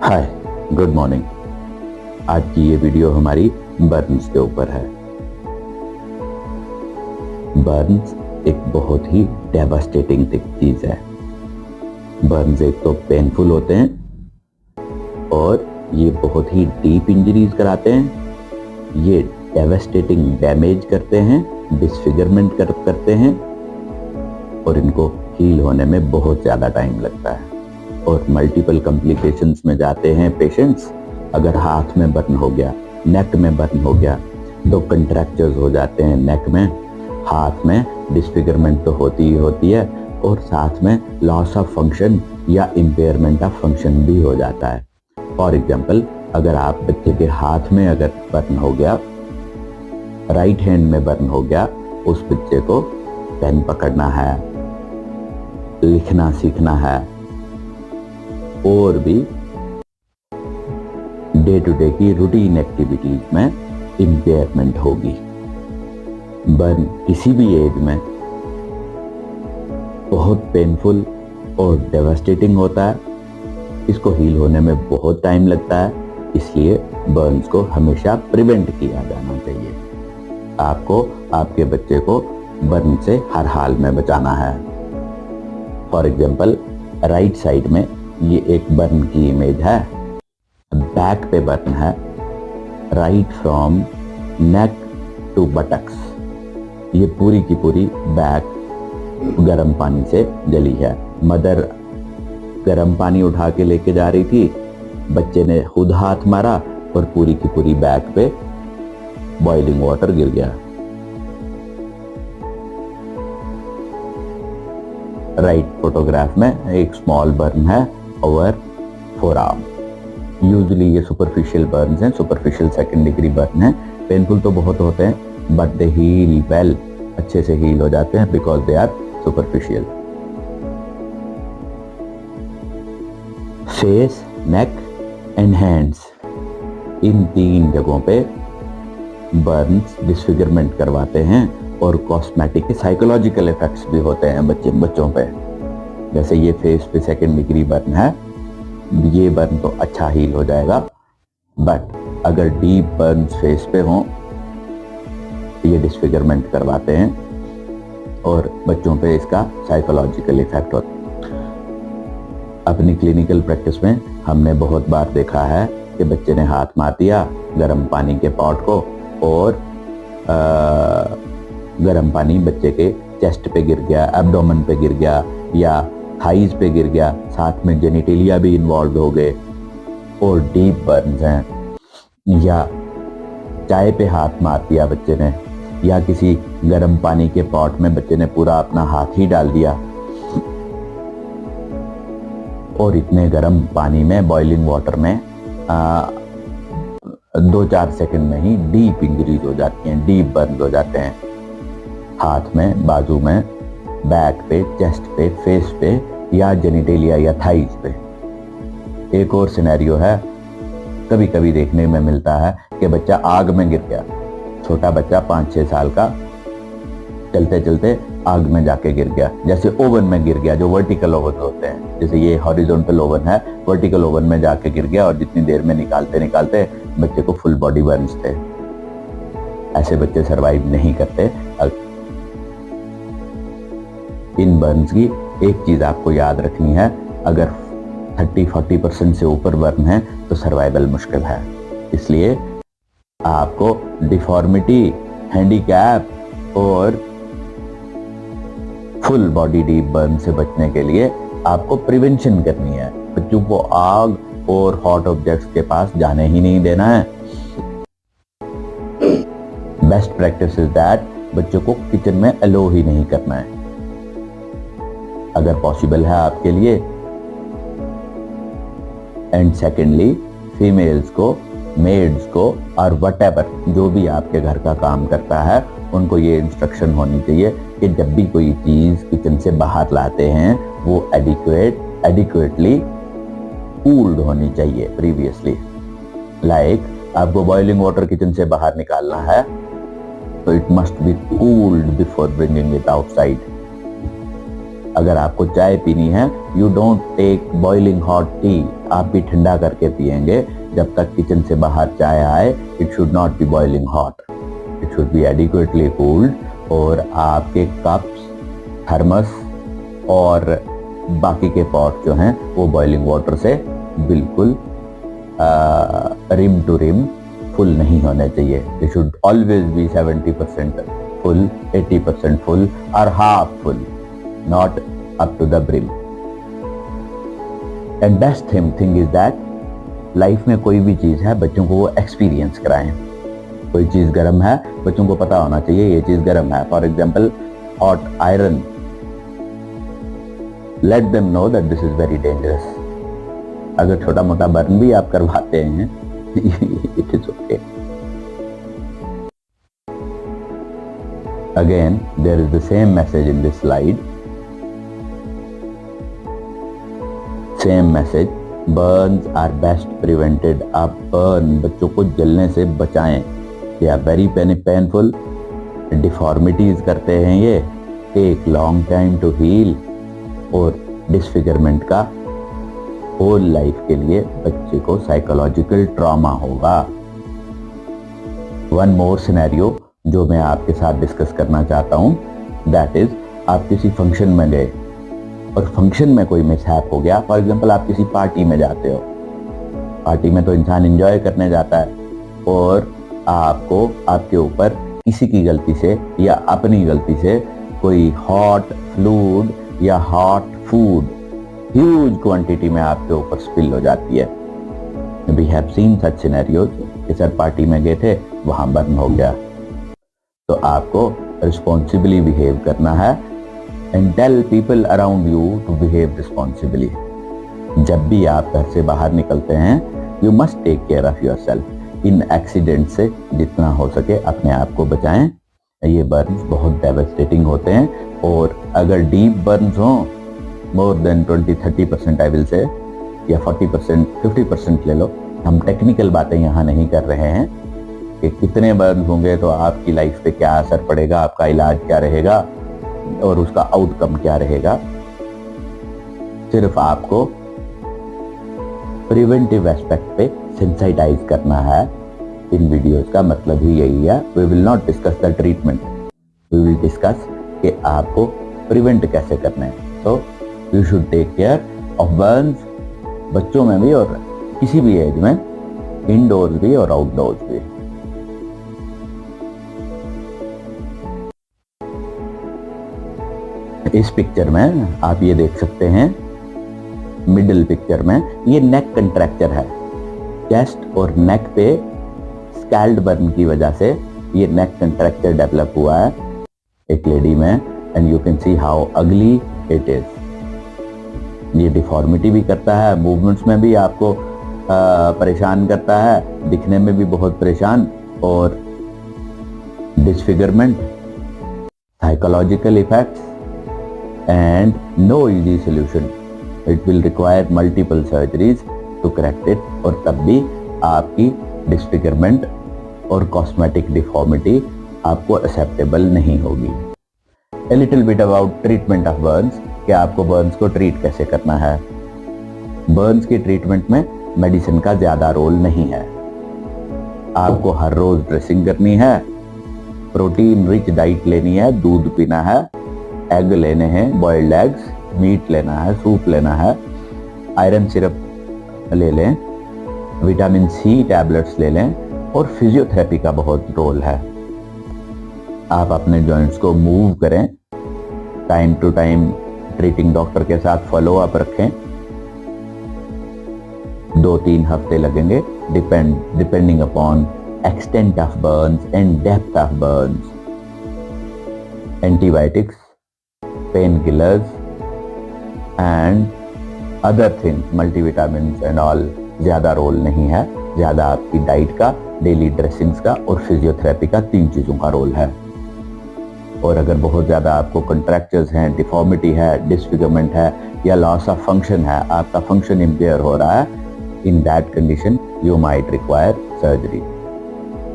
हाय, good morning. आज की ये वीडियो हमारी बर्न्स के ऊपर है। बर्न्स एक बहुत ही डेवास्टेटिंग चीज है। बर्न्स एक तो पेनफुल होते हैं और ये बहुत ही डीप इंजरीज कराते हैं। ये डेवास्टेटिंग डैमेज करते हैं, डिसफिगरमेंट करते हैं और इनको हील होने में बहुत ज़्यादा टाइम लगता है और मल्टीपल कॉम्प्लिकेशंस में जाते हैं पेशेंट्स। अगर हाथ में बर्न हो गया, नेक में बर्न हो गया तो कंट्रैक्चर्स हो जाते हैं नेक में, हाथ में डिसफिगरमेंट तो होती ही होती है और साथ में लॉस ऑफ फंक्शन या इम्पेयरमेंट ऑफ फंक्शन भी हो जाता है। फॉर एग्जाम्पल, अगर आप बच्चे के हाथ में अगर बर्न हो गया, राइट हैंड में बर्न हो गया, उस बच्चे को पेन पकड़ना है, लिखना सीखना है और भी डे टू डे की रूटीन एक्टिविटीज में इम्पेयरमेंट होगी। बर्न किसी भी एज में बहुत पेनफुल और डेवास्टेटिंग होता है। इसको हील होने में बहुत टाइम लगता है, इसलिए बर्न्स को हमेशा प्रिवेंट किया जाना चाहिए। आपको आपके बच्चे को बर्न से हर हाल में बचाना है। फॉर एग्जाम्पल, राइट साइड में ये एक बर्न की इमेज है। बैक पे बर्न है, right from neck to buttocks. ये पूरी की पूरी बैक गर्म पानी से जली है। मदर गर्म पानी उठा के लेके जा रही थी, बच्चे ने खुद हाथ मारा और पूरी की पूरी बैक पे बॉइलिंग वाटर गिर गया। राइट फोटोग्राफ में एक स्मॉल बर्न है ओवर फोरआर्म। यूजुअली ये सुपरफिशियल बर्न्स हैं, सुपरफिशियल सेकंड डिग्री बर्न है। पेनफुल तो बहुत होते हैं बट दे हील वेल, अच्छे से हील हो जाते हैं because they are superficial. Face, neck and hands, इन 3 जगहों पे बर्न्स डिसफिगरमेंट करवाते हैं और कॉस्मेटिक के साइकोलॉजिकल इफेक्ट्स भी होते हैं बच्चों पे। जैसे ये फेस पे सेकंड डिग्री बर्न है, ये बर्न तो अच्छा हील हो जाएगा बट अगर डीप बर्न फेस पे हो ये डिसफिगरमेंट करवाते हैं और बच्चों पे इसका साइकोलॉजिकल इफेक्ट होता है। अपनी क्लिनिकल प्रैक्टिस में हमने बहुत बार देखा है कि बच्चे ने हाथ मार दिया गर्म पानी के पॉट को और गर्म पानी बच्चे के चेस्ट पे गिर गया, एब्डोमेन पे गिर गया या थाइज पे गिर गया, साथ में जेनिटेलिया भी इन्वॉल्व हो गए और डीप बर्न्स हैं। या चाय पे हाथ मार दिया बच्चे ने या किसी गर्म पानी के पॉट में बच्चे ने पूरा अपना हाथ ही डाल दिया और इतने गर्म पानी में, बॉइलिंग वाटर में 2-4 सेकंड में ही डीप इंजरीज हो जाती हैं, डीप बर्न हो जाते हैं हाथ में, बाजू में, बैक पे, चेस्ट पे, फेस पे या जेनिटेलिया या थाइज पे। एक और सिनेरियो है, कभी कभी देखने में मिलता है कि बच्चा आग में गिर गया। छोटा बच्चा 5-6 साल का चलते चलते आग में जाके गिर गया, जैसे ओवन में गिर गया, जो वर्टिकल ओवन होते हैं। जैसे ये हॉरिजॉन्टल ओवन है, वर्टिकल ओवन में जाके गिर गया और जितनी देर में निकालते निकालते बच्चे को फुल बॉडी बर्न्स थे। ऐसे बच्चे सरवाइव नहीं करते। इन बर्न्स की एक चीज आपको याद रखनी है, अगर 30-40% से ऊपर बर्न है तो सर्वाइवल मुश्किल है। इसलिए आपको डिफॉर्मिटी, हैंडीकैप और फुल बॉडी डीप बर्न से बचने के लिए आपको प्रिवेंशन करनी है। बच्चों को आग और हॉट ऑब्जेक्ट्स के पास जाने ही नहीं देना है। बेस्ट प्रैक्टिस इज दैट बच्चों को किचन में अलो ही नहीं करना है अगर पॉसिबल है आपके लिए। एंड सेकेंडली, फीमेल्स को, मेड्स को और वटेवर जो भी आपके घर का काम करता है उनको ये इंस्ट्रक्शन होनी चाहिए कि जब भी कोई चीज किचन से बाहर लाते हैं वो एडिक्वेटली कूल्ड होनी चाहिए प्रीवियसली। लाइक आपको बॉइलिंग वाटर किचन से बाहर निकालना है तो it must be cooled before bringing it outside. अगर आपको चाय पीनी है, you don't take boiling hot tea, आप भी ठंडा करके पिएंगे। जब तक किचन से बाहर चाय आए, it should not be boiling hot, it should be adequately cooled. और आपके कप्स, थर्मस और बाकी के पॉट जो हैं वो बॉइलिंग वाटर से बिल्कुल रिम टू रिम फुल नहीं होने चाहिए। It should always be 70% full, 80% full और half full, not up to the brim. And best thing is that life में कोई भी चीज है बच्चों को वो एक्सपीरियंस कराएं। कोई चीज गर्म है, बच्चों को पता होना चाहिए ये चीज गर्म है। For example hot iron, let them know that this is very dangerous. अगर छोटा मोटा बर्न भी आप करवाते हैं, it is okay. Again there is the same message in this slide, same message, burns are best prevented. आप burn, बच्चों को जलने से बचाएं। They are very painful, deformities करते हैं, ये take long time to heal, और डिसफिगरमेंट का होल लाइफ के लिए बच्चे को साइकोलॉजिकल ट्रॉमा होगा। वन मोर सिनेरियो जो मैं आपके साथ डिस्कस करना चाहता हूं, दैट इज आप किसी फंक्शन में गए और फंक्शन में कोई मिसहैप हो गया। फॉर एग्जांपल आप किसी पार्टी में जाते हो, पार्टी में तो इंसान एंजॉय करने जाता है, और आपको आपके ऊपर किसी की गलती से या अपनी गलती से कोई हॉट फ्लूड या हॉट फूड ह्यूज क्वांटिटी में आपके ऊपर स्पिल हो जाती है। We have seen such scenarios कि सर पार्टी में गए थे, वहां बर्न हो गया। तो आपको रिस्पॉन्सिबली बिहेव करना है and tell people around you to behave responsibly. जब भी आप घर से बाहर निकलते हैं, you must take care of yourself. इन एक्सीडेंट से जितना हो सके अपने आप को बचाएं। ये बर्न्स बहुत डेवास्टेटिंग होते हैं, और अगर डीप बर्न्स हों, more than 20-30% I will say, या 40%, 50% ले लो। हम टेक्निकल बातें यहाँ नहीं कर रहे हैं कि कितने बर्न होंगे तो आपकी लाइफ पे क्या असर पड़ेगा, आपका इलाज क्या रहेगा और उसका आउटकम क्या रहेगा। सिर्फ आपको प्रिवेंटिव एस्पेक्ट पे सेंसिटाइज करना है। इन वीडियोस का मतलब ही यही है। We will not discuss the treatment, we will discuss कि आपको प्रिवेंट कैसे करना है। So you should take care of burns, बच्चों में भी और किसी भी एज में, इंडोर्स भी और आउटडोर्स भी। इस पिक्चर में आप ये देख सकते हैं, मिडिल पिक्चर में ये नेक कंट्रैक्चर है। चेस्ट और नेक पे स्कैल्ड बर्न की वजह से ये नेक कंट्रैक्चर डेवलप हुआ है एक लेडी में, and you can see how अगली इट इज। ये डिफॉर्मिटी भी करता है, मूवमेंट्स में भी आपको परेशान करता है, दिखने में भी बहुत परेशान, और disfigurement, psychological effects and no easy solution. It will require multiple surgeries to correct it, और तब भी आपकी डिसफिगरमेंट और कॉस्मेटिक डिफॉर्मिटी आपको एक्सेप्टेबल नहीं होगी। A little bit about treatment of burns, कि आपको बर्न्स को ट्रीट कैसे करना है। बर्न्स की ट्रीटमेंट में मेडिसिन का ज्यादा रोल नहीं है। आपको हर रोज ड्रेसिंग करनी है, प्रोटीन रिच डाइट लेनी है, दूध पीना है, एग लेने हैं, बॉइल्ड एग्स, मीट लेना है, सूप लेना है, आयरन सिरप ले लें, विटामिन सी टैबलेट्स ले लें, और फिजियोथेरेपी का बहुत रोल है। आप अपने जॉइंट्स को मूव करें, time to time treating doctor के साथ फॉलो अप रखें। 2-3 हफ्ते लगेंगे, depending upon extent of burns and depth of burns. Antibiotics, painkillers and other things, multivitamins and all ज्यादा रोल नहीं है। ज्यादा आपकी डाइट का, डेली ड्रेसिंग्स का और फिजियोथेरेपी का, 3 चीजों का रोल है। और अगर बहुत ज्यादा आपको कंट्रैक्चर्स हैं, डिफॉर्मिटी है, डिसफिगरमेंट है, या लॉस ऑफ फंक्शन है, आपका फंक्शन इम्पेयर हो रहा है, in that condition you might require surgery.